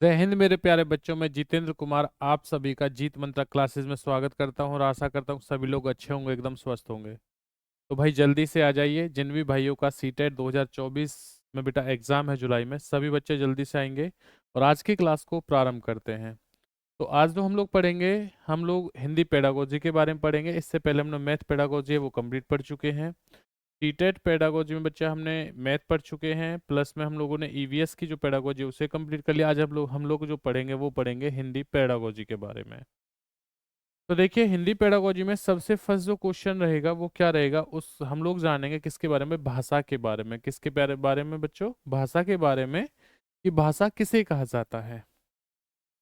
जय हिंद मेरे प्यारे बच्चों। मैं जितेंद्र कुमार आप सभी का जीत मंत्रा क्लासेस में स्वागत करता हूं और आशा करता हूं सभी लोग अच्छे होंगे, एकदम स्वस्थ होंगे। तो भाई जल्दी से आ जाइए। जिन भी भाइयों का सीटेट 2024 में बेटा एग्जाम है जुलाई में, सभी बच्चे जल्दी से आएंगे और आज की क्लास को प्रारंभ करते हैं। तो आज जो हम लोग पढ़ेंगे, हम लोग हिंदी पेडागोजी के बारे में पढ़ेंगे। इससे पहले हमने मैथ पेडागोजी है वो कंप्लीट पढ़ चुके हैं। टीटेट पेडागोजी में बच्चा हमने मैथ पढ़ चुके हैं, प्लस में हम लोगों ने ईवीएस की जो पेडागोजी उसे कंप्लीट कर लिया। आज हम लोग जो पढ़ेंगे वो पढ़ेंगे हिंदी पेडागोजी के बारे में। तो देखिए, हिंदी पेडागोजी में सबसे फर्स्ट जो क्वेश्चन रहेगा वो क्या रहेगा, उस हम लोग जानेंगे किसके बारे में, भाषा के बारे में। किसके बारे में बच्चों? भाषा के बारे में, कि भाषा किसे कहा जाता है।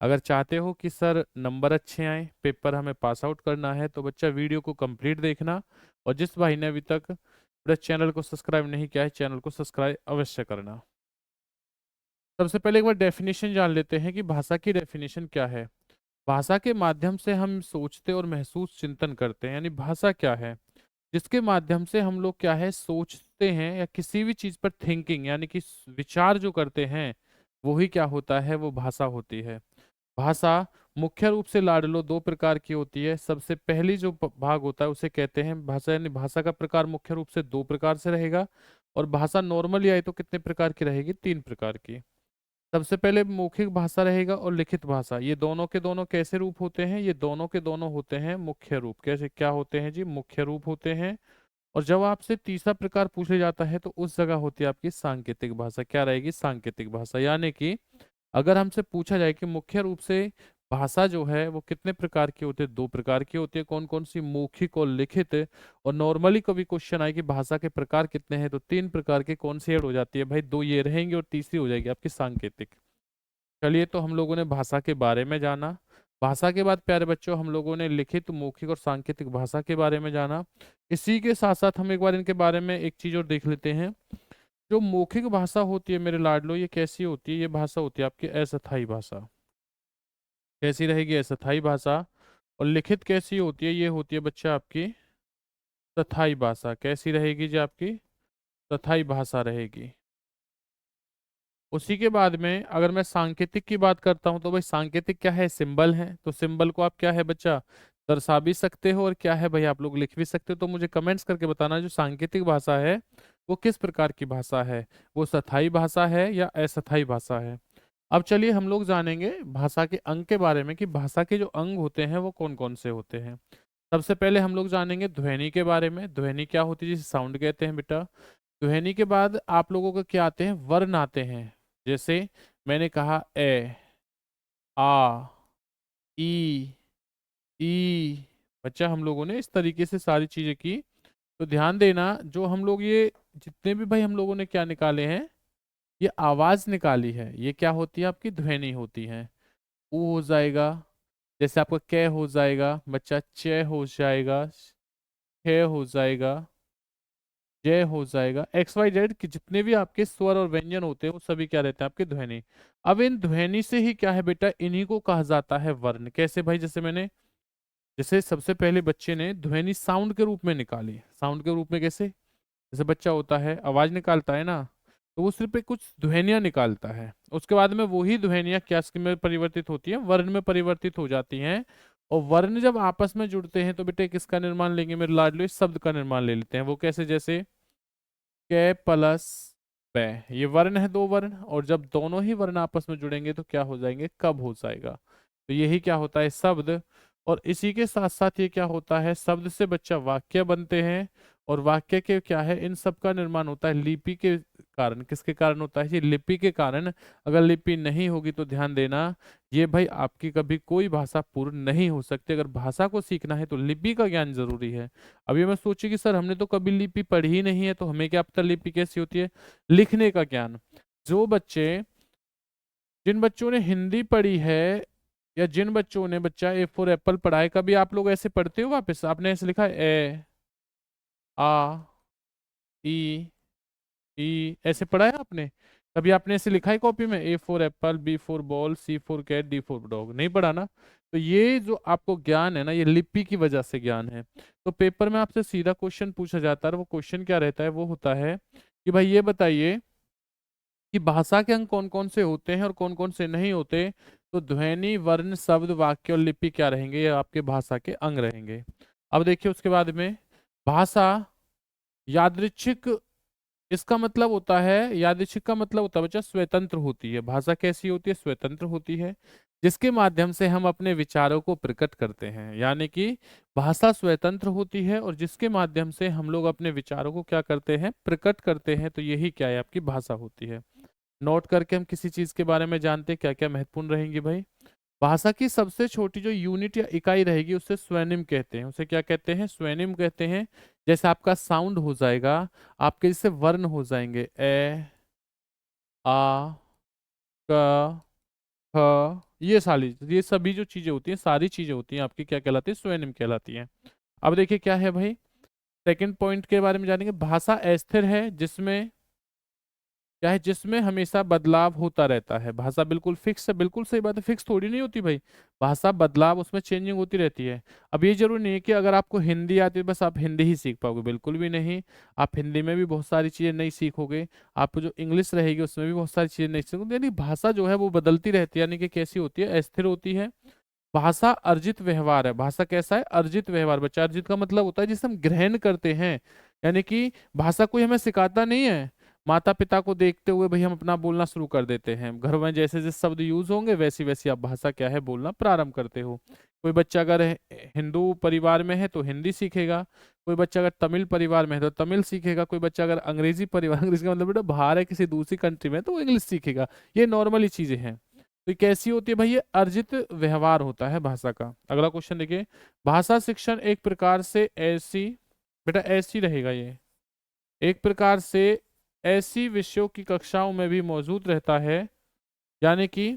अगर चाहते हो कि सर नंबर अच्छे आए, पेपर हमें पास आउट करना है, तो बच्चा वीडियो को कंप्लीट देखना। और जिस भाई ने अभी तक मेरे चैनल को सब्सक्राइब नहीं किया है, चैनल को सब्सक्राइब अवश्य करना। सबसे पहले एक बार डेफिनेशन जान लेते हैं कि भाषा की डेफिनेशन क्या है। भाषा के माध्यम से हम सोचते और महसूस चिंतन करते हैं, यानी भाषा क्या है? जिसके माध्यम से हम लोग क्या है सोचते हैं, या किसी भी चीज पर थिंकिंग यानी कि विचार जो करते हैं, वही क्या होता है, वो भाषा होती है। भाषा मुख्य रूप से लाडलो दो प्रकार की होती है। सबसे पहली जो भाग होता है उसे कहते हैं भाषा, यानी भाषा का प्रकार मुख्य रूप से दो प्रकार से रहेगा। और भाषा नॉर्मली आई तो कितने प्रकार की रहेगी? तीन प्रकार की। सबसे पहले मौखिक भाषा रहेगा और लिखित भाषा। ये दोनों के दोनों कैसे रूप होते हैं? ये दोनों के दोनों होते हैं मुख्य रूप। कैसे क्या होते हैं जी? मुख्य रूप होते हैं। और जब आपसे तीसरा प्रकार पूछा जाता है तो उस जगह होती है आपकी सांकेतिक भाषा। क्या रहेगी? सांकेतिक भाषा। यानी कि अगर हमसे पूछा जाए कि मुख्य रूप से भाषा जो है वो कितने प्रकार की होती है, दो प्रकार की होती है। कौन कौन सी? मौखिक और लिखित। और नॉर्मली कभी क्वेश्चन आए कि भाषा के प्रकार कितने हैं, तो तीन प्रकार के। कौन सी ऐड हो जाती है भाई? दो ये रहेंगे और तीसरी हो जाएगी आपकी सांकेतिक। चलिए, तो हम लोगों ने भाषा के बारे में जाना। भाषा के बाद प्यारे बच्चों हम लोगों ने लिखित, मौखिक और सांकेतिक भाषा के बारे में जाना। इसी के साथ साथ हम एक बार इनके बारे में एक चीज और देख लेते हैं। जो मौखिक भाषा होती है मेरे लाडलो, ये कैसी होती है? ये भाषा होती है आपकी अस्थायी भाषा। कैसी रहेगी? अस्थायी भाषा। और लिखित कैसी होती है? ये होती है बच्चा आपकी तथाई भाषा। कैसी रहेगी जी? आपकी तथाई भाषा रहेगी। उसी के बाद में अगर मैं सांकेतिक की बात करता हूं, तो भाई सांकेतिक क्या है? सिंबल है। तो सिंबल को आप क्या है बच्चा? दर्शा भी सकते हो, और क्या है भाई आप लोग लिख भी सकते हो। तो मुझे कमेंट्स करके बताना जो सांकेतिक भाषा है वो किस प्रकार की भाषा है, वो स्थायी भाषा है या अस्थायी भाषा है। अब चलिए हम लोग जानेंगे भाषा के अंग के बारे में, कि भाषा के जो अंग होते हैं वो कौन कौन से होते हैं। सबसे पहले हम लोग जानेंगे ध्वनि के बारे में। ध्वनि क्या होती है? जिसे साउंड कहते हैं बेटा। ध्वनि के बाद आप लोगों को क्या आते हैं? वर्ण आते हैं। जैसे मैंने कहा ए, आ, ई, ई। बच्चा हम लोगों ने इस तरीके से सारी चीजें की। तो ध्यान देना, जो हम लोग ये जितने भी भाई हम लोगों ने क्या निकाले हैं, ये आवाज निकाली है, ये क्या होती है? आपकी ध्वनि होती है। ऊ हो जाएगा, जैसे आपका कै हो जाएगा बच्चा, च हो जाएगा, छ हो जाएगा, जय हो जाएगा। एक्स वाई जेड के जितने भी आपके स्वर और व्यंजन होते हैं वो सभी क्या रहते हैं? आपके ध्वनि। अब इन ध्वनि से ही क्या है बेटा? इन्हीं को कहा जाता है वर्ण। कैसे भाई? जैसे सबसे पहले बच्चे ने ध्वनि साउंड के रूप में निकाली। साउंड के रूप में कैसे? जैसे बच्चा होता है आवाज निकालता है ना, तो वो सिर्फ एक कुछ ध्वनियां निकालता है। उसके बाद में वही ध्वनियां क्या में परिवर्तित होती है? वर्ण में परिवर्तित हो जाती हैं। और वर्ण जब आपस में जुड़ते हैं तो बेटे किसका निर्माण लेंगे मेरे लाडलो? इस शब्द का निर्माण ले लेते हैं। वो कैसे? जैसे कै प्लस बै, ये वर्ण है, दो वर्ण। और जब दोनों ही वर्ण आपस में जुड़ेंगे तो क्या हो जाएंगे? कब हो जाएगा। तो यही क्या होता है? शब्द। और इसी के साथ साथ ये क्या होता है? शब्द से बच्चा वाक्य बनते हैं। और वाक्य के क्या है? इन सब का निर्माण होता है लिपि के कारण। किसके कारण होता है? ये लिपि के कारण। अगर लिपि नहीं होगी तो ध्यान देना, ये भाई आपकी कभी कोई भाषा पूर्ण नहीं हो सकती। अगर भाषा को सीखना है तो लिपि का ज्ञान जरूरी है। अभी मैं सोची कि सर हमने तो कभी लिपि पढ़ी ही नहीं है, तो हमें क्या पता लिपि कैसी होती है? लिखने का ज्ञान। जो बच्चे जिन बच्चों ने हिंदी पढ़ी है, या जिन बच्चों ने बच्चा ए फॉर एप्पल पढ़ा है, कभी आप लोग ऐसे पढ़ते हो? वापस आपने ऐसे लिखा है ए, आ, ई, ई, ऐसे पढ़ा है आपने? कभी आपने ऐसे लिखा है कॉपी में A for apple, B for ball, C for cat, D for dog? नहीं पढ़ा ना। तो ये जो आपको ज्ञान है ना, ये लिपि की वजह से ज्ञान है। तो पेपर में आपसे सीधा क्वेश्चन पूछा जाता है, और वो क्वेश्चन क्या रहता है? वो होता है कि भाई ये बताइए कि भाषा के अंग कौन कौन से होते हैं और कौन कौन से नहीं होते। तो ध्वनि, वर्ण, शब्द, वाक्य और लिपि क्या रहेंगे, ये आपके भाषा के अंग रहेंगे। अब देखिए उसके बाद में भाषा यादृच्छिक, इसका मतलब होता है, यादृच्छिक का मतलब होता है बच्चा स्वतंत्र होती है। भाषा कैसी होती है, स्वतंत्र होती है, जिसके माध्यम से हम अपने विचारों को प्रकट करते हैं। यानी कि भाषा स्वतंत्र होती है और जिसके माध्यम से हम लोग अपने विचारों को क्या करते हैं, प्रकट करते हैं। तो यही क्या है, आपकी भाषा होती है। नोट करके हम किसी चीज के बारे में जानते हैं, क्या क्या महत्वपूर्ण रहेंगी भाई। भाषा की सबसे छोटी जो यूनिट या इकाई रहेगी उसे स्वेनिम कहते हैं। उसे क्या कहते हैं, स्वेनिम कहते हैं। जैसे आपका साउंड हो जाएगा, आपके जैसे वर्ण हो जाएंगे, ए, आ, क, ख, ये सभी जो चीजें होती हैं, सारी चीजें होती हैं आपकी क्या कहलाती है, स्वेनिम कहलाती हैं। अब देखिए क्या है भाई, सेकंड पॉइंट के बारे में जानेंगे। भाषा अस्थिर है, जिसमें क्या है, जिसमें हमेशा बदलाव होता रहता है। भाषा बिल्कुल फिक्स है, बिल्कुल सही बात है, फिक्स थोड़ी नहीं होती भाई। भाषा बदलाव, उसमें चेंजिंग होती रहती है। अब ये जरूरी नहीं है कि अगर आपको हिंदी आती है बस आप हिंदी ही सीख पाओगे, बिल्कुल भी नहीं। आप हिंदी में भी बहुत सारी चीजें नहीं सीखोगे, आप जो इंग्लिश रहेगी उसमें भी बहुत सारी चीजें नहीं सीखोगे। यानी भाषा जो है वो बदलती रहती है, यानी कि कैसी होती है, अस्थिर होती है। भाषा अर्जित व्यवहार है। भाषा कैसा है, अर्जित व्यवहार। बच्चा, अर्जित का मतलब होता है जिसे हम ग्रहण करते हैं। यानी कि भाषा कोई हमें सिखाता नहीं है, माता पिता को देखते हुए भाई हम अपना बोलना शुरू कर देते हैं। घर में जैसे जैसे शब्द यूज होंगे वैसी वैसी आप भाषा क्या है, बोलना प्रारंभ करते हो। कोई बच्चा अगर हिंदू परिवार में है तो हिंदी सीखेगा, कोई बच्चा अगर तमिल परिवार में है तो तमिल सीखेगा, कोई बच्चा अगर अंग्रेजी परिवार, अंग्रेजी का मतलब बेटा बाहर है किसी दूसरी कंट्री में, तो वो इंग्लिश सीखेगा। ये नॉर्मली चीजें हैं। तो ये कैसी होती है भाई, ये अर्जित व्यवहार होता है भाषा का। अगला क्वेश्चन देखिए, भाषा शिक्षण एक प्रकार से ऐसी, बेटा ऐसी रहेगा ये, एक प्रकार से ऐसी विषयों की कक्षाओं में भी मौजूद रहता है। यानी कि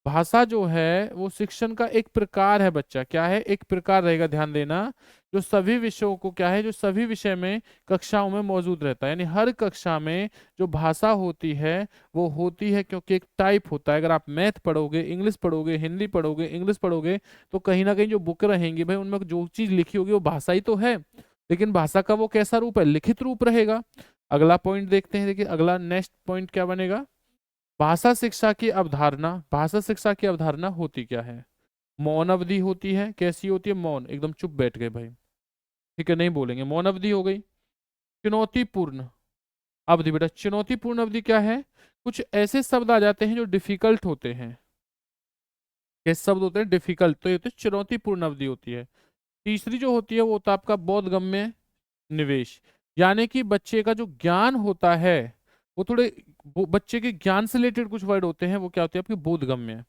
भाषा जो है वो शिक्षण का एक प्रकार है बच्चा, क्या है, एक प्रकार रहेगा, ध्यान देना। जो सभी विषयों को क्या है, जो सभी विषय में कक्षाओं में मौजूद रहता है। यानी हर कक्षा में जो भाषा होती है वो होती है, क्योंकि एक टाइप होता है। अगर आप मैथ पढ़ोगे, इंग्लिश पढ़ोगे, हिंदी पढ़ोगे, इंग्लिश पढ़ोगे, तो कहीं ना कहीं जो बुक रहेंगी भाई उनमें जो चीज लिखी होगी वो भाषा ही तो है। लेकिन भाषा का वो कैसा रूप है, लिखित रूप रहेगा। अगला पॉइंट देखते हैं, देखिए अगला नेक्स्ट पॉइंट क्या बनेगा। भाषा शिक्षा की अवधारणा, भाषा शिक्षा की अवधारणा होती क्या है, मौन अवधि होती है। कैसी होती है, मौन, एकदम चुप बैठ गए भाई, ठीक है, नहीं बोलेंगे, मौन अवधि हो गई। चुनौतीपूर्ण अवधि, बेटा चुनौतीपूर्ण अवधि क्या है, कुछ ऐसे शब्द आ जाते हैं जो डिफिकल्ट होते हैं। कैसे शब्द होते हैं, डिफिकल्ट, तो ये तो चुनौतीपूर्ण अवधि होती है। तीसरी जो होती है वो होता है आपका बोधगम्य निवेश। यानी कि बच्चे का जो ज्ञान होता है वो थोड़े, वो बच्चे के ज्ञान से रिलेटेड कुछ वर्ड होते हैं, वो क्या होते हैं आपके बोधगम्य।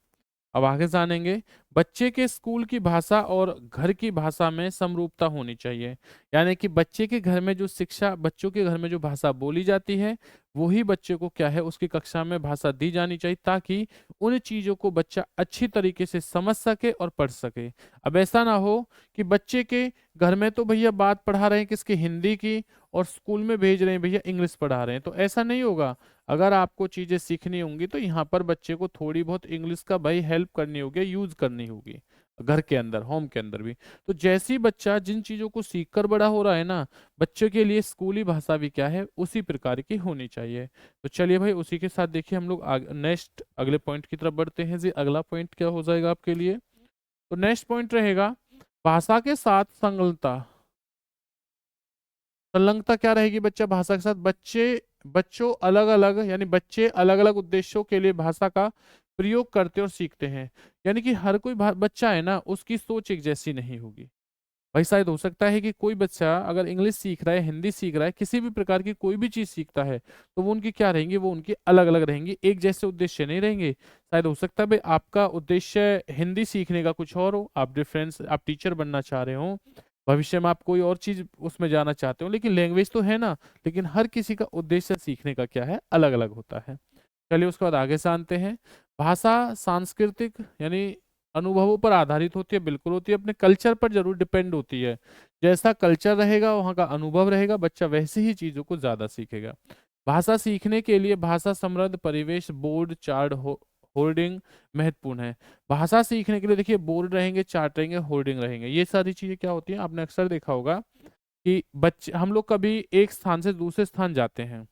अब आगे जानेंगे, बच्चे के स्कूल की भाषा और घर की भाषा में समरूपता होनी चाहिए। यानी कि बच्चे के घर में जो शिक्षा, बच्चों के घर में जो भाषा बोली जाती है वही बच्चे को क्या है उसकी कक्षा में भाषा दी जानी चाहिए, ताकि उन चीजों को बच्चा अच्छी तरीके से समझ सके और पढ़ सके। अब ऐसा ना हो कि बच्चे के घर में तो भैया बात पढ़ा रहे हैं किसकी, हिंदी की, और स्कूल में भेज रहे हैं भैया इंग्लिश पढ़ा रहे हैं, तो ऐसा नहीं होगा। अगर आपको चीजें सीखनी होंगी तो यहाँ पर बच्चे को थोड़ी बहुत इंग्लिश का भाई हेल्प करनी होगी, यूज करनी होगी, घर के अंदर, होम के अंदर भी। तो जैसी बच्चा जिन चीजों को सीख कर बड़ा हो रहा है ना, बच्चे के लिए स्कूली भाषा भी क्या है, उसी प्रकार की होनी चाहिए। तो चलिए भाई उसी के साथ देखिए हम लोग नेक्स्ट अगले पॉइंट की तरफ बढ़ते हैं जी। अगला पॉइंट क्या हो जाएगा आपके लिए, तो नेक्स्ट पॉइंट रहेगा भाषा के साथ संलग्नता। संलग्नता क्या रहेगी बच्चा, भाषा के साथ बच्चों अलग अलग, यानी बच्चे अलग अलग उद्देश्यों के लिए भाषा का प्रयोग करते और सीखते हैं। यानी कि हर कोई बच्चा है ना, उसकी सोच एक जैसी नहीं होगी। भाई शायद हो सकता है कि कोई बच्चा अगर इंग्लिश सीख रहा है, हिंदी सीख रहा है, किसी भी प्रकार की कोई भी चीज सीखता है, तो वो उनकी क्या रहेंगी, वो उनकी अलग अलग रहेंगी, एक जैसे उद्देश्य नहीं रहेंगे। शायद हो सकता है भाई आपका उद्देश्य हिंदी सीखने का कुछ और हो, आप डिफरेंस, आप टीचर बनना चाह रहे हो, भविष्य में आप कोई और चीज उसमें जाना चाहते हो, लेकिन लैंग्वेज तो है ना। लेकिन हर किसी का उद्देश्य सीखने का क्या है, अलग अलग होता है। चलिए उसके बाद आगे जानते हैं। भाषा सांस्कृतिक, यानी अनुभवों पर आधारित होती है, बिल्कुल होती है, अपने कल्चर पर जरूर डिपेंड होती है। जैसा कल्चर रहेगा वहाँ का अनुभव रहेगा, बच्चा वैसे ही चीजों को ज्यादा सीखेगा। भाषा सीखने के लिए भाषा समृद्ध परिवेश, बोर्ड, चार्ट, होर्डिंग महत्वपूर्ण है। भाषा सीखने के लिए देखिए बोर्ड रहेंगे, चार्ट रहेंगे, होर्डिंग रहेंगे, ये सारी चीजें क्या होती हैं, आपने अक्सर देखा होगा कि बच्चे, हम लोग कभी एक स्थान से दूसरे स्थान जाते हैं,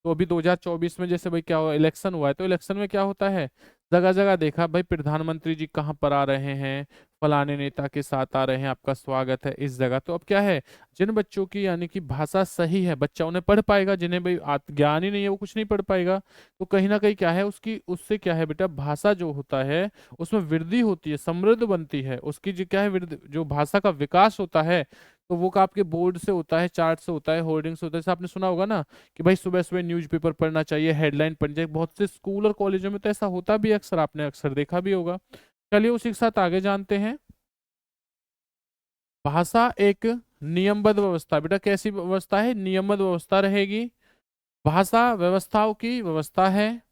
तो अभी 2024 में जैसे भाई क्या हुआ, इलेक्शन हुआ है, तो इलेक्शन में क्या होता है, जगह जगह देखा भाई प्रधानमंत्री जी कहाँ पर आ रहे हैं, फलाने नेता के साथ आ रहे हैं, आपका स्वागत है इस जगह। तो अब क्या है, जिन बच्चों की यानी कि भाषा सही है, बच्चा उन्हें पढ़ पाएगा, जिन्हें भाई ज्ञान ही नहीं है वो कुछ नहीं पढ़ पाएगा। तो कहीं ना कहीं क्या है, उसकी उससे क्या है बेटा, भाषा जो होता है उसमें वृद्धि होती है, समृद्ध बनती है, उसकी जो क्या है वृद्धि, जो भाषा का विकास होता है, तो वो का आपके बोर्ड से होता है, चार्ट से होता है, होर्डिंग से होता है। जैसे आपने सुना होगा ना कि भाई सुबह सुबह न्यूज़पेपर पढ़ना चाहिए, हेडलाइन पढ़नी चाहिए, बहुत से स्कूल और कॉलेजों में तो ऐसा होता भी है अक्सर, आपने अक्सर देखा भी होगा। चलिए उसी के साथ आगे जानते हैं। भाषा एक नियमबद्ध व्यवस्था, बेटा कैसी व्यवस्था है, नियमबद्ध व्यवस्था रहेगी। भाषा व्यवस्थाओं की व्यवस्था है।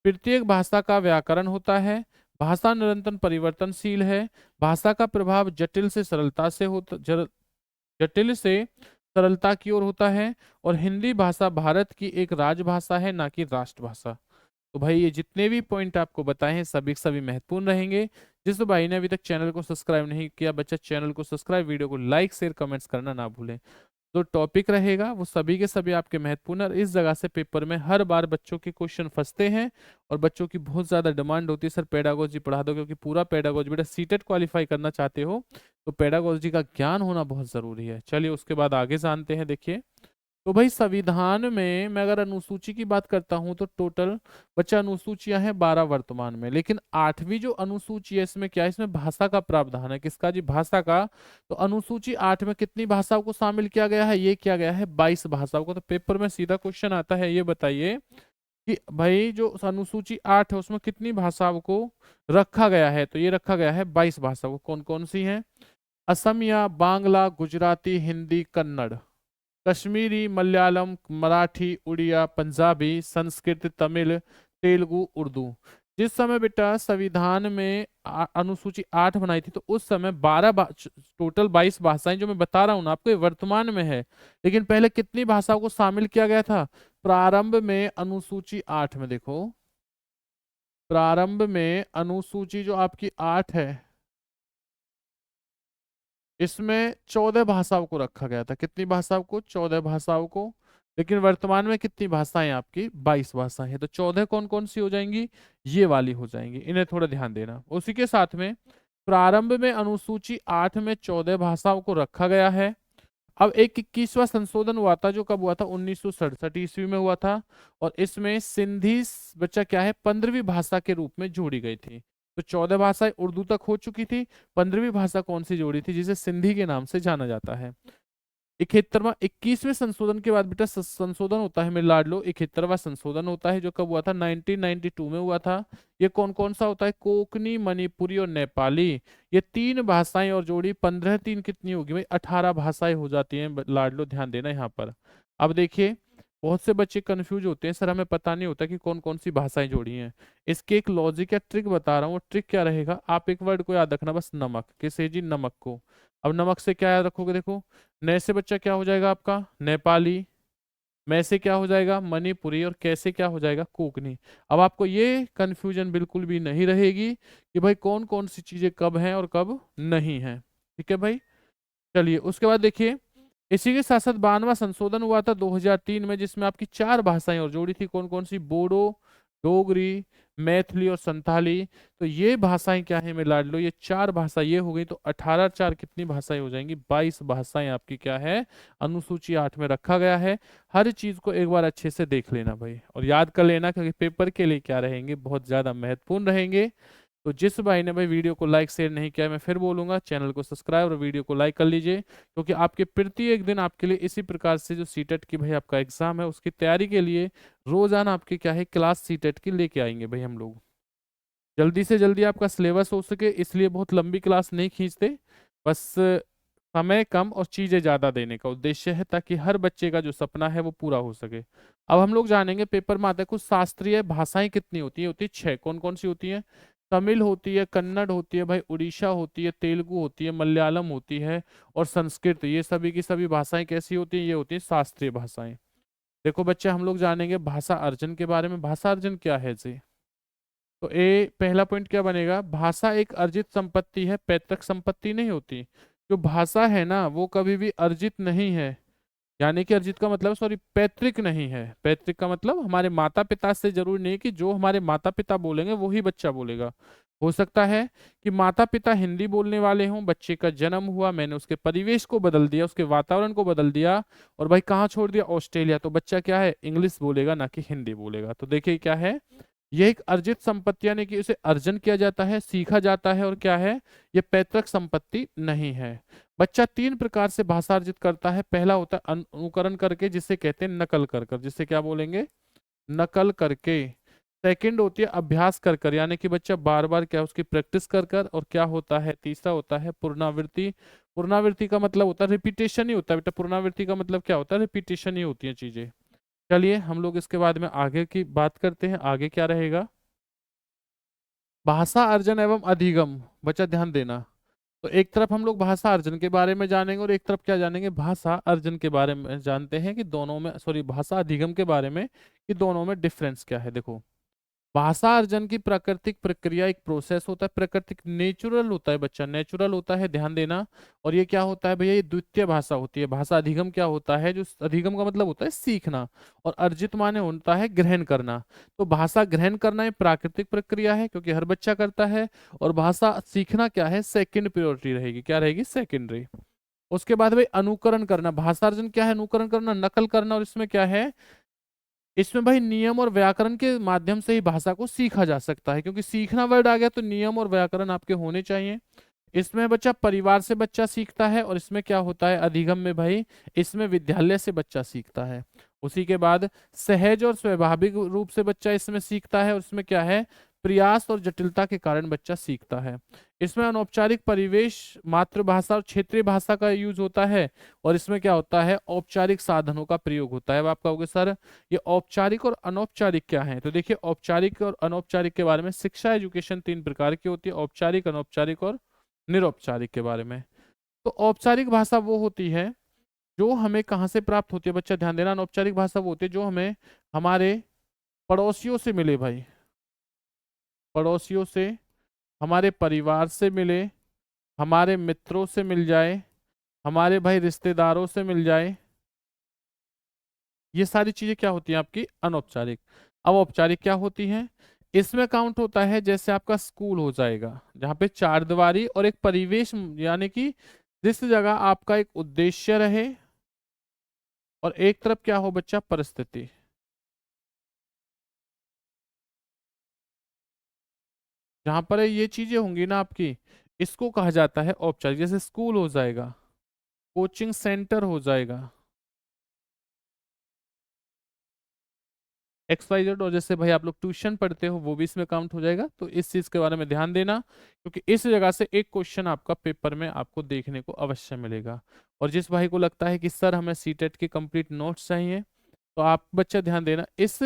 प्रत्येक भाषा का व्याकरण होता है। भाषा निरंतर परिवर्तनशील है। भाषा का प्रभाव जटिल से सरलता की ओर होता है। और हिंदी भाषा भारत की एक राजभाषा है, ना कि राष्ट्रभाषा। तो भाई ये जितने भी पॉइंट आपको बताए हैं सभी के सभी महत्वपूर्ण रहेंगे। जिस भाई ने अभी तक चैनल को सब्सक्राइब नहीं किया, बच्चा चैनल को सब्सक्राइब, वीडियो को लाइक शेयर कमेंट्स करना ना भूलें। जो टॉपिक रहेगा वो सभी के सभी आपके महत्वपूर्ण, और इस जगह से पेपर में हर बार बच्चों के क्वेश्चन फंसते हैं और बच्चों की बहुत ज़्यादा डिमांड होती है, सर पेडागोजी पढ़ा दो, क्योंकि पूरा पेडागोजी, बेटा सीटेट क्वालिफाई करना चाहते हो तो पेडागोजी का ज्ञान होना बहुत ज़रूरी है। चलिए उसके बाद आगे जानते हैं। देखिए तो भाई संविधान में मैं अगर अनुसूची की बात करता हूं तो टोटल बच्चा अनुसूचियां हैं 12 वर्तमान में, लेकिन 8वीं जो अनुसूची है इसमें क्या है, इसमें भाषा का प्रावधान है। किसका जी, भाषा का। तो अनुसूची 8 में कितनी भाषाओं को शामिल किया गया है, ये किया गया है 22 भाषाओं को। तो पेपर में सीधा क्वेश्चन आता है, ये बताइए कि भाई जो अनुसूची 8 है उसमें कितनी भाषाओं को रखा गया है। तो ये रखा गया है 22 भाषाओं को। कौन कौन सी हैं, असमिया, बांग्ला, गुजराती, हिंदी, कन्नड़, कश्मीरी, मलयालम, मराठी, उड़िया, पंजाबी, संस्कृत, तमिल, तेलुगु, उर्दू। जिस समय बेटा संविधान में अनुसूची 8 बनाई थी तो उस समय टोटल 22 भाषाएं जो मैं बता रहा हूँ ना आपको, ये वर्तमान में है। लेकिन पहले कितनी भाषाओं को शामिल किया गया था प्रारंभ में, अनुसूची 8 में। देखो प्रारंभ में अनुसूची जो आपकी 8 है इसमें 14 भाषाओं को रखा गया था। कितनी भाषाओं को, 14 भाषाओं को। लेकिन वर्तमान में कितनी भाषाएं आपकी, 22 भाषाएं हैं। तो 14 कौन कौन सी हो जाएंगी, ये वाली हो जाएंगी, इन्हें थोड़ा ध्यान देना। उसी के साथ में प्रारंभ में अनुसूची 8 में 14 भाषाओं को रखा गया है। अब एक 21वां संशोधन हुआ था, जो कब हुआ था, 1967 ईस्वी में हुआ था। और इसमें सिंधी बच्चा क्या है, 15वीं भाषा के रूप में जोड़ी गई थी। तो 14 भाषाएं उर्दू तक हो चुकी थी, 15वीं भाषा कौन सी जोड़ी थी, जिसे सिंधी के नाम से जाना जाता है। 71वां 21वें संशोधन के बाद बेटा संशोधन होता है मेरे लाडलो, 71वां संशोधन होता है, जो कब हुआ था, 1992 में हुआ था। ये कौन कौन सा होता है, कोंकणी, मणिपुरी और नेपाली। ये 3 भाषाएं और जोड़ी 15 3 कितनी होगी भाई, 18 भाषाएं हो जाती हैं लाडलो, ध्यान देना यहाँ पर। अब देखिए बहुत से बच्चे कंफ्यूज होते हैं, सर हमें पता नहीं होता कि कौन कौन सी भाषाएं जोड़ी हैं। इसके एक लॉजिक या ट्रिक बता रहा हूँ। ट्रिक क्या रहेगा, आप एक वर्ड को याद रखना बस, नमक। किसे जी, नमक को। अब नमक से क्या याद रखोगे, देखो न से बच्चा क्या हो जाएगा आपका, नेपाली। मैं से क्या हो जाएगा, मणिपुरी। और कैसे क्या हो जाएगा, कोंकणी। अब आपको ये कंफ्यूजन बिल्कुल भी नहीं रहेगी कि भाई कौन कौन सी चीजें कब हैं और कब नहीं है। ठीक है भाई। चलिए उसके बाद देखिए, इसी के साथ साथ 92वां संशोधन हुआ था 2003 में, जिसमें आपकी 4 भाषाएं और जोड़ी थी। कौन कौन सी, बोडो, डोगरी, मैथिली और संथाली। तो ये भाषाएं क्या है मेरे लाडलो, ये 4 भाषा ये हो गई। तो 18 4 कितनी भाषाएं हो जाएंगी, 22 भाषाएं आपकी क्या है, अनुसूची 8 में रखा गया है। हर चीज को एक बार अच्छे से देख लेना भाई, और याद कर लेना, क्योंकि पेपर के लिए क्या रहेंगे, बहुत ज्यादा महत्वपूर्ण रहेंगे। तो जिस भाई ने भाई वीडियो को लाइक शेयर नहीं किया, मैं फिर बोलूंगा चैनल को सब्सक्राइब और वीडियो को लाइक कर लीजिए, क्योंकि आपके प्रत्येक दिन आपके लिए इसी प्रकार से जो सीटेट की भाई आपका एग्जाम है उसकी तैयारी के लिए रोजाना आपके क्या है क्लास सीटेट की लेके आएंगे भाई हम लोग। जल्दी से जल्दी आपका सिलेबस हो सके इसलिए बहुत लंबी क्लास नहीं खींचते, बस समय कम और चीजें ज्यादा देने का उद्देश्य है, ताकि हर बच्चे का जो सपना है वो पूरा हो सके। अब हम लोग जानेंगे, पेपर में आता है कुछ शास्त्रीय भाषाएं कितनी होती है, होती है 6। कौन कौन सी होती है, तमिल होती है, कन्नड़ होती है भाई, उड़ीसा होती है, तेलुगु होती है, मलयालम होती है और संस्कृत। ये सभी की सभी भाषाएं कैसी होती है, ये होती है शास्त्रीय भाषाएं। देखो बच्चे हम लोग जानेंगे भाषा अर्जन के बारे में। भाषा अर्जन क्या है जी, तो ए पहला पॉइंट क्या बनेगा, भाषा एक अर्जित संपत्ति है, पैतृक संपत्ति नहीं होती। जो भाषा है ना वो कभी भी अर्जित नहीं है, यानी कि अर्जित का मतलब सॉरी पैतृक नहीं है। पैतृक का मतलब हमारे माता पिता से जरूरी नहीं कि जो हमारे माता पिता बोलेंगे वही बच्चा बोलेगा। हो सकता है कि माता पिता हिंदी बोलने वाले हों, बच्चे का जन्म हुआ, मैंने उसके परिवेश को बदल दिया, उसके वातावरण को बदल दिया, और भाई कहाँ छोड़ दिया, ऑस्ट्रेलिया, तो बच्चा क्या है, इंग्लिश बोलेगा ना कि हिंदी बोलेगा। तो देखिए क्या है, यह एक अर्जित संपत्ति यानी कि उसे अर्जन किया जाता है, सीखा जाता है, और क्या है, यह पैतृक संपत्ति नहीं है। बच्चा तीन प्रकार से भाषा अर्जित करता है। पहला होता है अनुकरण करके, जिसे कहते हैं नकल कर कर, जिसे क्या बोलेंगे, नकल करके। सेकंड होती है अभ्यास कर कर, यानी कि बच्चा बार बार क्या उसकी प्रैक्टिस कर कर। और क्या होता है, तीसरा होता है पुनरावृत्ति। पुनरावृत्ति का मतलब होता है रिपीटेशन ही होता है बेटा, पुनरावृत्ति का मतलब क्या होता है, रिपीटेशन ही होती है चीजें। चलिए हम लोग इसके बाद में आगे की बात करते हैं, आगे क्या रहेगा, भाषा अर्जन एवं अधिगम। बच्चा ध्यान देना, तो एक तरफ हम लोग भाषा अर्जन के बारे में जानेंगे और एक तरफ क्या जानेंगे, भाषा अर्जन के बारे में जानते हैं कि दोनों में, सॉरी भाषा अधिगम के बारे में कि दोनों में डिफरेंस क्या है। देखो, भाषा अर्जन की प्राकृतिक प्रक्रिया एक प्रोसेस होता है, प्राकृतिक नेचुरल होता है बच्चा, नेचुरल होता है, ध्यान देना। और ये क्या होता है भैया, ये द्वितीय भाषा होती है। भाषा अधिगम क्या होता है, जो अधिगम का मतलब होता है सीखना, और अर्जित माने होता है ग्रहण करना। तो भाषा ग्रहण करना ये प्राकृतिक प्रक्रिया है क्योंकि हर बच्चा करता है, और भाषा सीखना क्या है, सेकेंड प्रायोरिटी रहेगी, क्या रहेगी, सेकेंडरी। उसके बाद भाई अनुकरण करना, भाषा अर्जन क्या है, अनुकरण करना, नकल करना। और इसमें क्या है, इसमें भाई नियम और व्याकरण के माध्यम से ही भाषा को सीखा जा सकता है, क्योंकि सीखना वर्ड आ गया तो नियम और व्याकरण आपके होने चाहिए। इसमें बच्चा परिवार से बच्चा सीखता है, और इसमें क्या होता है अधिगम में भाई, इसमें विद्यालय से बच्चा सीखता है। उसी के बाद सहज और स्वाभाविक रूप से बच्चा इसमें सीखता है, और इसमें क्या है, प्रयास और जटिलता के कारण बच्चा सीखता है। इसमें अनौपचारिक परिवेश, मातृभाषा और क्षेत्रीय भाषा का यूज होता है, और इसमें क्या होता है, औपचारिक साधनों का प्रयोग होता है। अब आप कहोगे सर ये औपचारिक और अनौपचारिक क्या है, तो देखिए औपचारिक और अनौपचारिक के बारे में, शिक्षा एजुकेशन तीन प्रकार की होती है, औपचारिक, अनौपचारिक और निरौपचारिक के बारे में। तो औपचारिक भाषा वो होती है जो हमें कहाँ से प्राप्त होती है, बच्चा ध्यान देना। अनौपचारिक भाषा वो होती है जो हमें हमारे पड़ोसियों से मिले भाई, पड़ोसियों से, हमारे परिवार से मिले, हमारे मित्रों से मिल जाए, हमारे भाई रिश्तेदारों से मिल जाए। ये सारी चीजें क्या होती हैं आपकी, अनौपचारिक। अब औपचारिक क्या होती हैं, इसमें काउंट होता है जैसे आपका स्कूल हो जाएगा, जहाँ पे चार दीवारी और एक परिवेश, यानी कि जिस जगह आपका एक उद्देश्य रहे, और एक तरफ क्या हो बच्चा, परिस्थिति। जहां पर ये चीजें होंगी ना आपकी, इसको कहा जाता है औपचारिक। जैसे स्कूल हो जाएगा, कोचिंग सेंटर हो जाएगा, XYZ। और जैसे भाई आप लोग ट्यूशन पढ़ते हो वो भी इसमें काउंट हो जाएगा। तो इस चीज के बारे में ध्यान देना, क्योंकि इस जगह से एक क्वेश्चन आपका पेपर में आपको देखने को अवश्य मिलेगा। और जिस भाई को लगता है कि सर हमें सीटेट के कंप्लीट नोट्स चाहिए, तो आप बच्चा ध्यान देना, इस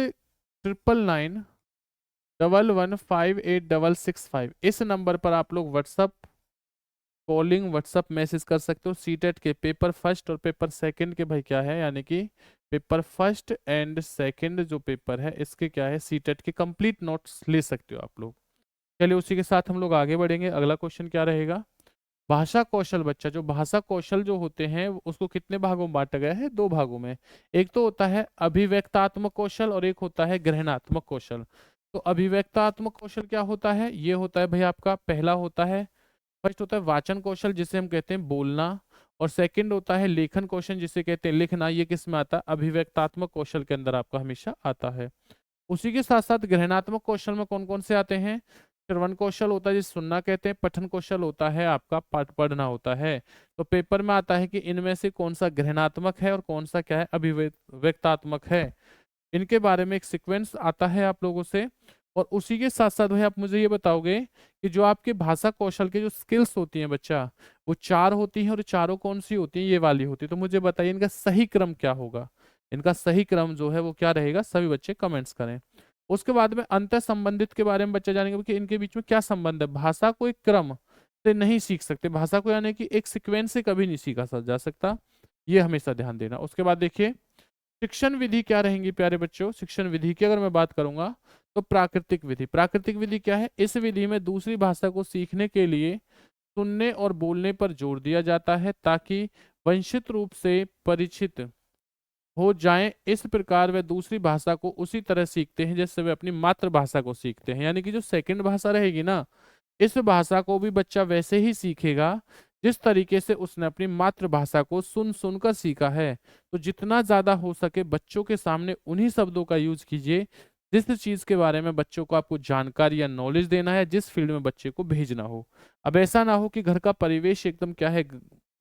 9991158665 इस नंबर पर आप लोग व्हाट्सअप कॉलिंग, व्हाट्सअप मैसेज कर सकते हो। सीटेट के पेपर फर्स्ट और पेपर सेकंड के भाई क्या है, यानी कि पेपर फर्स्ट एंड सेकंड जो पेपर है इसके क्या है, सीटेट के कंप्लीट नोट्स ले सकते हो आप लोग। चलिए उसी के साथ हम लोग आगे बढ़ेंगे। अगला क्वेश्चन क्या रहेगा, भाषा कौशल। बच्चा जो भाषा कौशल जो होते हैं उसको कितने भागों में बांटा गया है, दो भागों में। एक तो होता है अभिव्यक्तात्मक कौशल और एक होता है ग्रहणात्मक कौशल। तो अभिव्यक्तात्मक कौशल क्या होता है, ये होता है भाई आपका, पहला होता है, फर्स्ट होता है वाचन कौशल जिसे हम कहते हैं बोलना, और सेकंड होता है लेखन कौशल जिसे कहते हैं लिखना। ये किस में आता है, अभिव्यक्तात्मक कौशल के अंदर आपका हमेशा आता है। उसी के साथ साथ ग्रहणात्मक कौशल में कौन कौन से आते हैं, श्रवण कौशल होता है जिसे सुनना कहते हैं, पठन कौशल होता है आपका पाठ पढ़ना होता है। तो पेपर में आता है कि इनमें से कौन सा ग्रहणात्मक है और कौन सा क्या है, अभिव्यक्तात्मक है। इनके बारे में एक सीक्वेंस आता है आप लोगों से। और उसी के साथ साथ भाई आप मुझे ये बताओगे कि जो आपके भाषा कौशल के जो स्किल्स होती हैं बच्चा, वो चार होती हैं, और चारों कौन सी होती हैं, ये वाली होती है। तो मुझे बताइए इनका सही क्रम क्या होगा, इनका सही क्रम जो है वो क्या रहेगा, सभी बच्चे कमेंट्स करें। उसके बाद में अंतर संबंधित के बारे में बच्चे जानेंगे कि इनके बीच में क्या संबंध है। भाषा को एक क्रम से नहीं सीख सकते, भाषा को यानी कि एक सीक्वेंस से कभी नहीं सीखा जा सकता, ये हमेशा ध्यान देना। उसके बाद देखिए शिक्षण विधि क्या रहेंगी प्यारे बच्चों। शिक्षण विधि की अगर मैं बात करूंगा तो प्राकृतिक विधि। प्राकृतिक विधि क्या है, इस विधि में दूसरी भाषा को सीखने के लिए सुनने और बोलने पर जोर दिया जाता है ताकि वंशित रूप से परिचित हो जाएं, इस प्रकार वे दूसरी भाषा को उसी तरह सीखते हैं जैसे वे अपनी मातृभाषा को सीखते हैं। यानी कि जो सेकंड भाषा रहेगी ना, इस भाषा को भी बच्चा वैसे ही सीखेगा जिस तरीके से उसने अपनी मातृभाषा को सुन सुनकर सीखा है। तो जितना ज्यादा हो सके बच्चों के सामने उन्हीं शब्दों का यूज कीजिए जिस चीज के बारे में बच्चों को आपको जानकारी या नॉलेज देना है, जिस फील्ड में बच्चे को भेजना हो। अब ऐसा ना हो कि घर का परिवेश एकदम क्या है,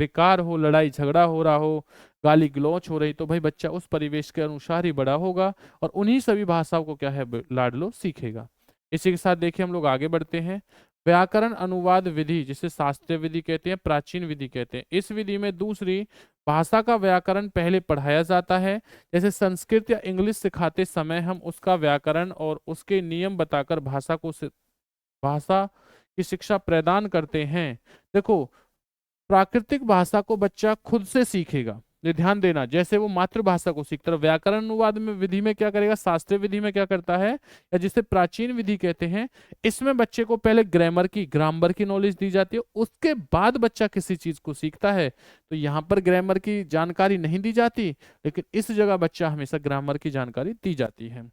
बेकार हो, लड़ाई झगड़ा हो रहा हो, गाली गलौच हो रही, तो भाई बच्चा उस परिवेश के अनुसार ही बड़ा होगा और उन्हीं सभी भाषाओं को क्या है लाडलो सीखेगा। इसी के साथ देखिए हम लोग आगे बढ़ते हैं। व्याकरण अनुवाद विधि, जिसे शास्त्रीय विधि कहते हैं, प्राचीन विधि कहते हैं, इस विधि में दूसरी भाषा का व्याकरण पहले पढ़ाया जाता है। जैसे संस्कृत या इंग्लिश सिखाते समय हम उसका व्याकरण और उसके नियम बताकर भाषा की शिक्षा प्रदान करते हैं। देखो, प्राकृतिक भाषा को बच्चा खुद से सीखेगा, ये ध्यान देना, जैसे वो मातृभाषा को सीखता है। व्याकरण अनुवाद में विधि में क्या करेगा, शास्त्रीय विधि में क्या करता है, या जिसे प्राचीन विधि कहते हैं, इसमें बच्चे को पहले ग्रामर की नॉलेज दी जाती है, उसके बाद बच्चा किसी चीज को सीखता है। तो यहाँ पर ग्रामर की जानकारी नहीं दी जाती, लेकिन इस जगह बच्चा हमेशा ग्रामर की जानकारी दी जाती है।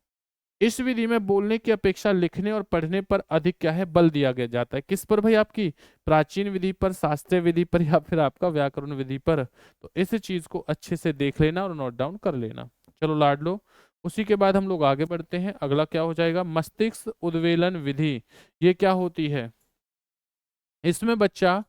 इस विधि में बोलने की अपेक्षा लिखने और पढ़ने पर अधिक क्या है, बल दिया गया जाता है। किस पर भाई, आपकी प्राचीन विधि पर, शास्त्रीय विधि पर, या फिर आपका व्याकरण विधि पर। तो इस चीज को अच्छे से देख लेना और नोट डाउन कर लेना। चलो लाड लो। उसी के बाद हम लोग आगे बढ़ते हैं। अगला क्या हो जाएगा, मस्तिष्क उद्वेलन विधि। ये क्या होती है, इसमें बच्चा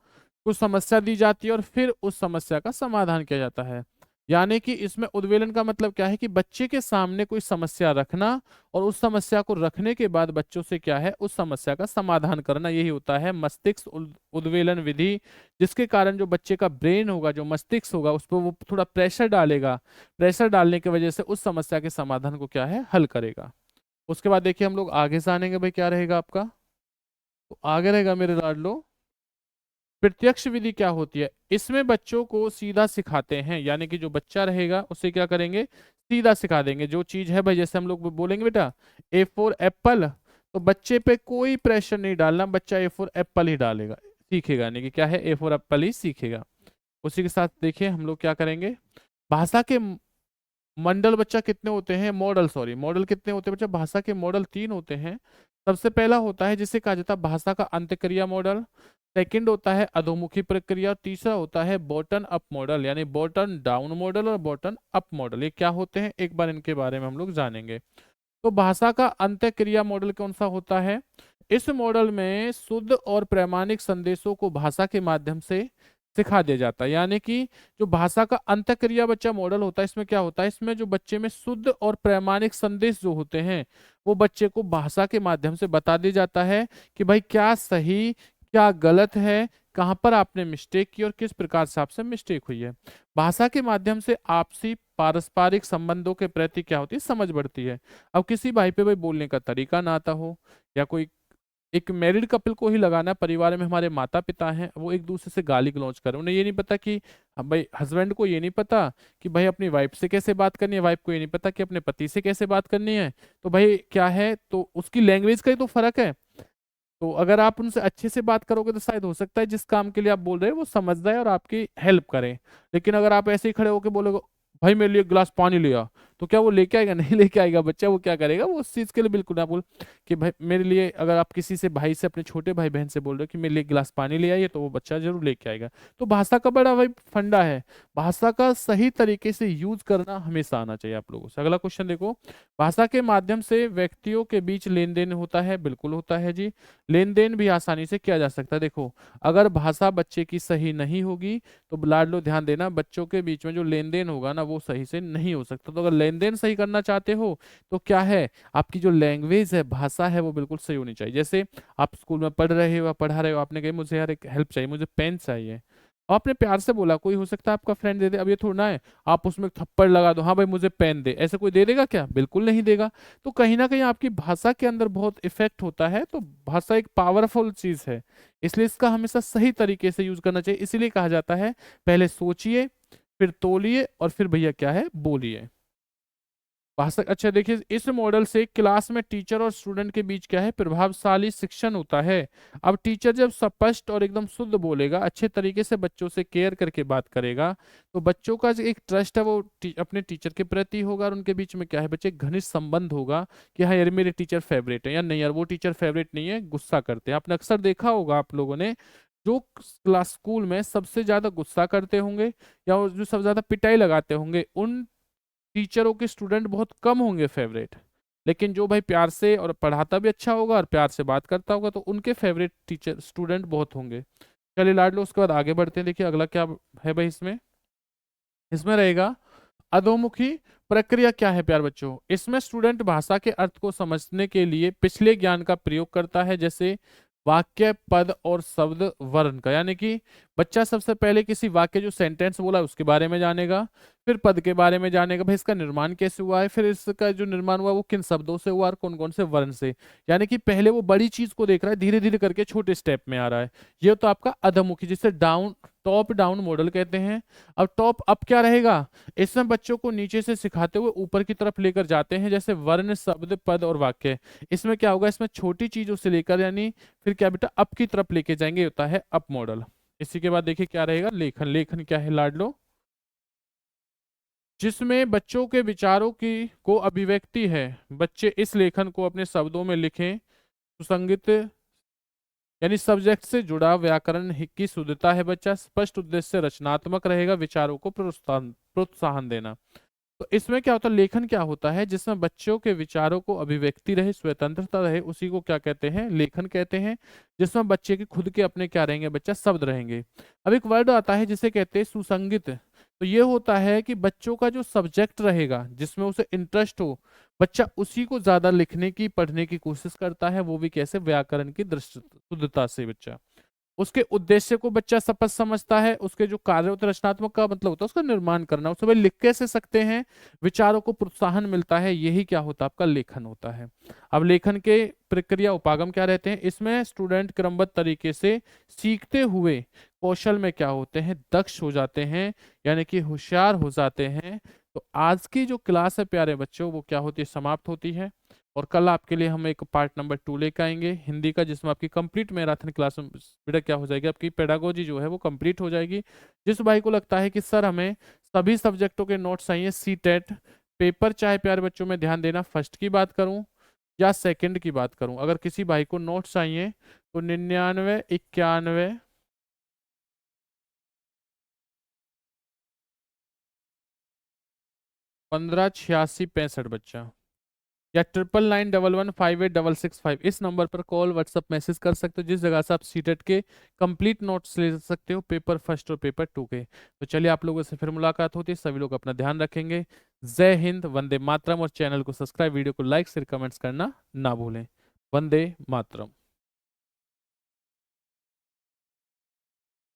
कुछ समस्या दी जाती है और फिर उस समस्या का समाधान किया जाता है। यानी कि इसमें उद्वेलन का मतलब क्या है कि बच्चे के सामने कोई समस्या रखना और उस समस्या को रखने के बाद बच्चों से क्या है, उस समस्या का समाधान करना, यही होता है मस्तिष्क उद्वेलन विधि। जिसके कारण जो बच्चे का ब्रेन होगा, जो मस्तिष्क होगा, उस पर वो थोड़ा प्रेशर डालेगा, प्रेशर डालने की वजह से उस समस्या के समाधान को क्या है, हल करेगा। उसके बाद देखिए हम लोग आगे जानेंगे भाई क्या रहेगा आपका। तो आगे रहेगा मेरे लाडलो, प्रत्यक्ष विधि क्या होती है। इसमें बच्चों को सीधा सिखाते हैं, यानी कि जो बच्चा रहेगा उसे क्या करेंगे, सीधा सिखा देंगे। जो चीज है भाई, जैसे हम लोग बोलेंगे बेटा ए फॉर एप्पल, तो बच्चे पे कोई प्रेशर नहीं डालना, बच्चा ए फॉर एप्पल ही डालेगा, सीखेगा, यानी कि क्या है, ए फॉर एप्पल ही सीखेगा। उसी के साथ देखिए हम लोग क्या करेंगे, भाषा के मंडल बच्चा कितने होते हैं, मॉडल, सॉरी मॉडल कितने होते हैं बच्चा, भाषा के मॉडल 3 होते हैं। सबसे पहला होता है जिसे कहा जाता है भाषा का अंतःक्रिया मॉडल, सेकंड होता है अधोमुखी प्रक्रिया, और तीसरा होता है बॉटन अप मॉडल, यानी बॉटन डाउन मॉडल और बॉटन अप मॉडल। ये क्या होते हैं, एक बार इनके बारे में हम लोग जानेंगे। तो भाषा का अंतःक्रिया मॉडल कौन सा होता है, इस मॉडल में शुद्ध और प्रामाणिक संदेशों को भाषा के माध्यम से सिखा दिया जाता है। यानी कि जो भाषा का अंतःक्रिया बच्चा मॉडल होता है, इसमें क्या होता है, इसमें जो बच्चे में शुद्ध और प्रामाणिक संदेश जो होते हैं वो बच्चे को भाषा के माध्यम से बता दिया जाता है कि भाई क्या सही क्या गलत है, कहाँ पर आपने मिस्टेक की और किस प्रकार से आपसे मिस्टेक हुई है। भाषा के माध्यम से आपसी पारस्परिक संबंधों के प्रति क्या होती है, समझ बढ़ती है। अब किसी भाई पे भाई बोलने का तरीका ना आता हो, या कोई एक मैरिड कपल को ही लगाना है, परिवार में हमारे माता पिता हैं, वो एक दूसरे से गाली गलौज कर रहे हैं, उन्हें ये नहीं पता कि भाई हस्बैंड को ये नहीं पता कि भाई अपनी वाइफ से कैसे बात करनी है, वाइफ को ये नहीं पता कि अपने पति से कैसे बात करनी है। तो भाई क्या है, तो उसकी लैंग्वेज का ही तो फर्क है। तो अगर आप उनसे अच्छे से बात करोगे तो शायद हो सकता है जिस काम के लिए आप बोल रहे हैं वो समझ जाए और आपकी हेल्प करें। लेकिन अगर आप ऐसे ही खड़े होकर बोलोगे भाई मेरे लिए एक गिलास पानी लिया, तो क्या वो लेके आएगा, नहीं लेके आएगा बच्चा। वो क्या करेगा, वो उस चीज के लिए बिल्कुल ना बोल कि भाई मेरे लिए, अगर आप किसी से भाई से, अपने छोटे भाई बहन से बोल रहे हो कि मेरे लिए एक गिलास पानी ले आइए, तो वो बच्चा जरूर लेके आएगा। तो भाषा का बड़ा भाई फंडा है, भाषा का सही तरीके से यूज करना हमेशा आना चाहिए आप लोगों से। अगला क्वेश्चन देखो, भाषा के माध्यम से व्यक्तियों के बीच लेन देन होता है, बिल्कुल होता है जी। लेन देन भी आसानी से किया जा सकता है। देखो, अगर भाषा बच्चे की सही नहीं होगी तो लाडलो ध्यान देना, बच्चों के बीच में जो लेन देन होगा ना वो सही से नहीं हो सकता। तो अगर लेन देन सही करना चाहते हो तो क्या है, आपकी जो लैंग्वेज है, भाषा है, वो बिल्कुल सही होनी चाहिए। जैसे आप स्कूल में पढ़ रहे हो, पढ़ा रहे हो, आपने कहा मुझे यार एक हेल्प चाहिए, मुझे पेन चाहिए, आपने प्यार से बोला, कोई हो सकता है आपका फ्रेंड दे दे, अब ये थोड़ा ना है आप उसमें थप्पड़ लगा दो, हाँ भाई मुझे पेन दे, ऐसे कोई दे देगा क्या, बिल्कुल नहीं देगा। तो कहीं ना कहीं आपकी भाषा के अंदर बहुत इफेक्ट होता है। तो भाषा एक पावरफुल चीज है, इसलिए इसका हमेशा सही तरीके से यूज करना चाहिए। इसीलिए कहा जाता है पहले सोचिए, फिर तोलिए और फिर भैया क्या है, बोलिए। भाषा, अच्छा देखिए, इस मॉडल से क्लास में टीचर और स्टूडेंट के बीच क्या है, प्रभावशाली शिक्षण होता है। अब टीचर जब स्पष्ट और एकदम शुद्ध बोलेगा, अच्छे तरीके से बच्चों से केयर करके बात करेगा, तो बच्चों का जो एक ट्रस्ट है वो अपने टीचर के प्रति होगा, और उनके बीच में क्या है बच्चे, घनिष्ठ संबंध होगा कि हाँ यार मेरे टीचर फेवरेट है, या नहीं यार वो टीचर फेवरेट नहीं है, गुस्सा करते हैं। आपने अक्सर देखा होगा आप लोगों ने, जो क्लास स्कूल में सबसे ज्यादा गुस्सा करते होंगे या वो जो सबसे ज्यादा पिटाई लगाते होंगे, उन टीचरों के स्टूडेंट बहुत कम होंगे फेवरेट। लेकिन जो भाई प्यार से और पढ़ाता भी अच्छा होगा और प्यार से बात करता होगा, तो उनके फेवरेट टीचर स्टूडेंट बहुत होंगे। चलिए लाडलो, उसके बाद आगे बढ़ते हैं। देखिए अगला क्या है भाई, इसमें इसमें रहेगा अधोमुखी प्रक्रिया। क्या है प्यार बच्चों, इसमें स्टूडेंट भाषा के अर्थ को समझने के लिए पिछले ज्ञान का प्रयोग करता है, जैसे वाक्य, पद और शब्द, वर्ण का। यानी कि बच्चा सबसे पहले किसी वाक्य, जो सेंटेंस बोला है, उसके बारे में जानेगा, फिर पद के बारे में जानेगा, भाई इसका निर्माण कैसे हुआ है, फिर इसका जो निर्माण हुआ वो किन शब्दों से हुआ और कौन कौन से वर्ण से। यानी कि पहले वो बड़ी चीज को देख रहा है, धीरे धीरे करके छोटे स्टेप में आ रहा है। ये तो आपका अधोमुखी, जिसे डाउन टॉप डाउन मॉडल कहते हैं। अब टॉप अप क्या रहेगा, इसमें बच्चों को नीचे से सिखाते हुए ऊपर की तरफ लेकर जाते हैं, जैसे वर्ण, शब्द, पद और वाक्य। इसमें क्या होगा, इसमें छोटी चीजों से लेकर यानी फिर क्या बेटा अप की तरफ लेके जाएंगे, होता है अप मॉडल। इसी के बाद देखिए क्या रहेगा, लेखन। लेखन क्या है लाडलो, जिसमें बच्चों के विचारों की को अभिव्यक्ति है। बच्चे इस लेखन को अपने शब्दों में लिखें। सुसंगत यानी सब्जेक्ट से जुड़ा, व्याकरण की शुद्धता है बच्चा, स्पष्ट उद्देश्य से रचनात्मक रहेगा, विचारों को प्रोत्साहन प्रोत्साहन देना। तो इसमें क्या होता है, लेखन क्या होता है, जिसमें बच्चों के विचारों को अभिव्यक्ति रहे, स्वतंत्रता रहे, उसी को क्या कहते हैं, लेखन कहते हैं। जिसमें बच्चे के खुद के अपने क्या रहेंगे बच्चा, शब्द रहेंगे। अब एक वर्ड आता है जिसे कहते हैं सुसंगत। तो ये होता है कि बच्चों का जो सब्जेक्ट रहेगा, जिसमें उसे इंटरेस्ट हो, बच्चा उसी को ज्यादा लिखने की, पढ़ने की कोशिश करता है, वो भी कैसे, व्याकरण की दृष्टि शुद्धता से बच्चा। उसके उद्देश्य को बच्चा स्पष्ट समझता है, उसके जो कार्य होते हैं, रचनात्मक का मतलब होता है उसका निर्माण करना, उसे भाई लिख कैसे सकते हैं, विचारों को प्रोत्साहन मिलता है, यही क्या होता है आपका लेखन होता है। अब लेखन के प्रक्रिया उपागम क्या रहते हैं, इसमें स्टूडेंट क्रमबद्ध तरीके से सीखते हुए कौशल में क्या होते हैं, दक्ष हो जाते हैं, यानी कि होशियार हो जाते हैं। तो आज की जो क्लास है प्यारे बच्चों, वो क्या होती है, समाप्त होती है। और कल आपके लिए हम एक पार्ट नंबर 2 लेकर आएंगे हिंदी का, जिसमें आपकी कंप्लीट मैराथन क्लास में बेटा क्या हो जाएगी, आपकी पेडागोजी जो है वो कंप्लीट हो जाएगी। जिस भाई को लगता है कि सर हमें सभी सब्जेक्टों के नोट्स चाहिए, सी टेट पेपर, चाहे प्यारे बच्चों में ध्यान देना, फर्स्ट की बात करूं या सेकंड की बात करूं, अगर किसी भाई को नोट्स चाहिए तो 99, 91, 15, 86, 65 बच्चा, या 9991158665, इस नंबर पर कॉल व्हाट्सअप मैसेज कर सकते हो, जिस जगह से आप सीटेट के कंप्लीट नोट्स ले सकते हो, पेपर फर्स्ट और पेपर 2 के। तो चलिए आप लोगों से फिर मुलाकात होती है, सभी लोग अपना ध्यान रखेंगे। जय हिंद, वंदे मातरम, और चैनल को सब्सक्राइब, वीडियो को लाइक शेयर कमेंट्स करना ना भूलें। वंदे मातरम।